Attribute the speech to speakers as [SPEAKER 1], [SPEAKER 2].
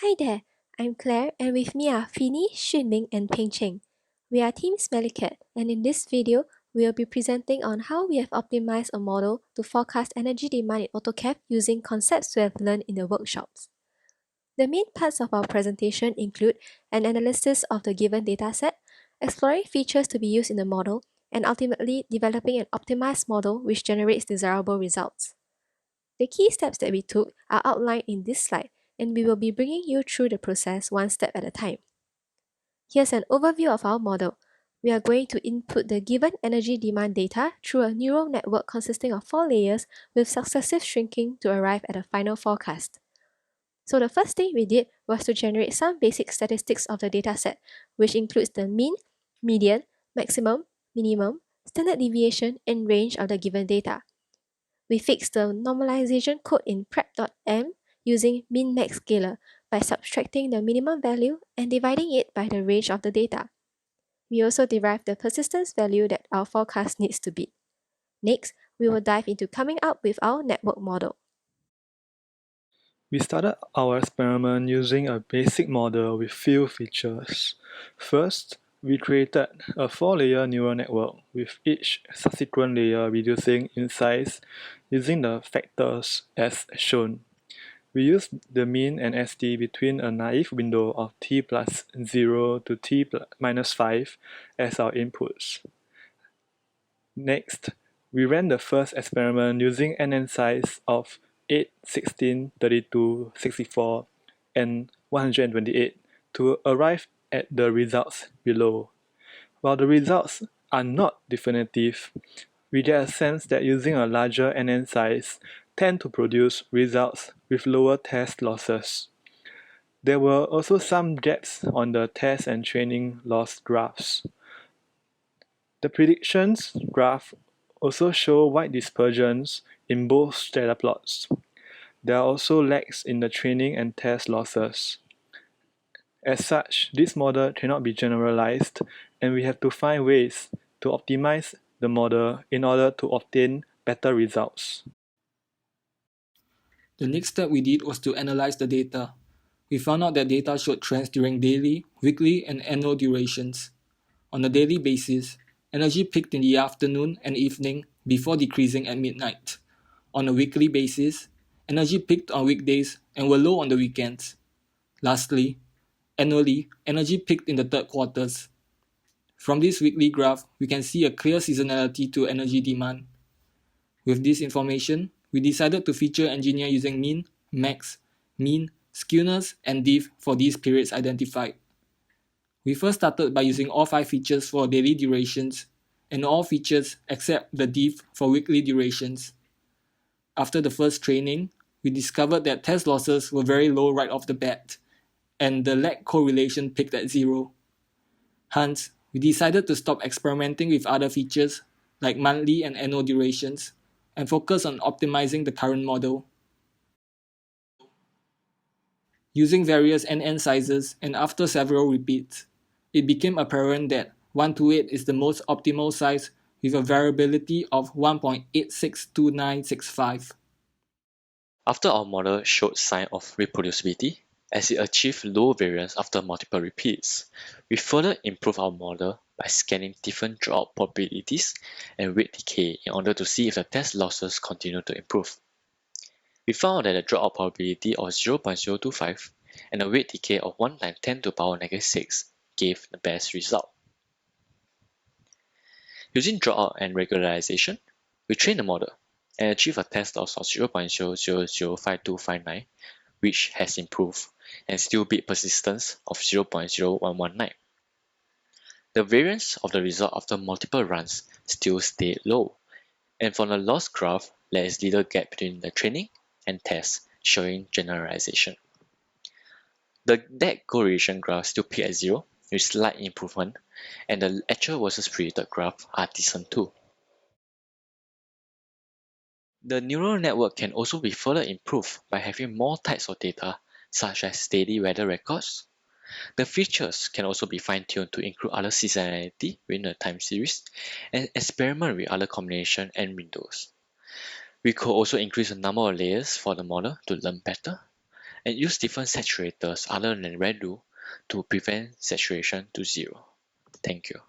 [SPEAKER 1] Hi there, I'm Claire and with me are Finny, Xunming and Peng Cheng. We are Team Smellycat and in this video, we will be presenting on how we have optimized a model to forecast energy demand in AutoCAD using concepts we have learned in the workshops. The main parts of our presentation include an analysis of the given dataset, exploring features to be used in the model, and ultimately developing an optimized model which generates desirable results. The key steps that we took are outlined in this slide, and we will be bringing you through the process one step at a time. Here's an overview of our model. We are going to input the given energy demand data through a neural network consisting of 4 layers with successive shrinking to arrive at a final forecast. So the first thing we did was to generate some basic statistics of the dataset, which includes the mean, median, maximum, minimum, standard deviation, and range of the given data. We fixed the normalization code in prep.m using min-max scalar by subtracting the minimum value and dividing it by the range of the data. We also derived the persistence value that our forecast needs to beat. Next, we will dive into coming up with our network model.
[SPEAKER 2] We started our experiment using a basic model with few features. First, we created a 4-layer neural network with each subsequent layer reducing in size using the factors as shown. We used the mean and ST between a naive window of t plus 0 to t minus 5 as our inputs. Next, we ran the first experiment using NN size of 8, 16, 32, 64, and 128 to arrive at the results below. While the results are not definitive, we get a sense that using a larger NN size tend to produce results with lower test losses. There were also some gaps on the test and training loss graphs. The predictions graph also show wide dispersions in both scatter plots. There are also lags in the training and test losses. As such, this model cannot be generalized, and we have to find ways to optimize the model in order to obtain better results.
[SPEAKER 3] The next step we did was to analyze the data. We found out that data showed trends during daily, weekly, and annual durations. On a daily basis, energy peaked in the afternoon and evening before decreasing at midnight. On a weekly basis, energy peaked on weekdays and were low on the weekends. Lastly, annually, energy peaked in the third quarters. From this weekly graph, we can see a clear seasonality to energy demand. With this information, we decided to feature engineer using min, max, mean, skewness, and diff for these periods identified. We first started by using all 5 features for daily durations and all features except the diff for weekly durations. After the first training, we discovered that test losses were very low right off the bat, and the lag correlation peaked at 0. Hence, we decided to stop experimenting with other features like monthly and annual durations and focus on optimizing the current model. Using various NN sizes and after several repeats, it became apparent that 128 is the most optimal size with a variability of 1.862965.
[SPEAKER 4] After our model showed sign of reproducibility, as it achieved low variance after multiple repeats, we further improved our model by scanning different dropout probabilities and weight decay in order to see if the test losses continue to improve. We found that the dropout probability of 0.025 and a weight decay of 1 times 10 to the power negative 6 gave the best result. Using dropout and regularization, we trained the model and achieved a test loss of 0.005259, which has improved and still beat persistence of 0.0119. The variance of the result after multiple runs still stayed low, and from the loss graph, there is little gap between the training and test, showing generalization. The lag correlation graph still peaked at 0 with slight improvement, and the actual versus predicted graph are decent too. The neural network can also be further improved by having more types of data, such as daily weather records. The features can also be fine-tuned to include other seasonality within the time series and experiment with other combinations and windows. We could also increase the number of layers for the model to learn better, and use different saturators other than residue to prevent saturation to zero. Thank you.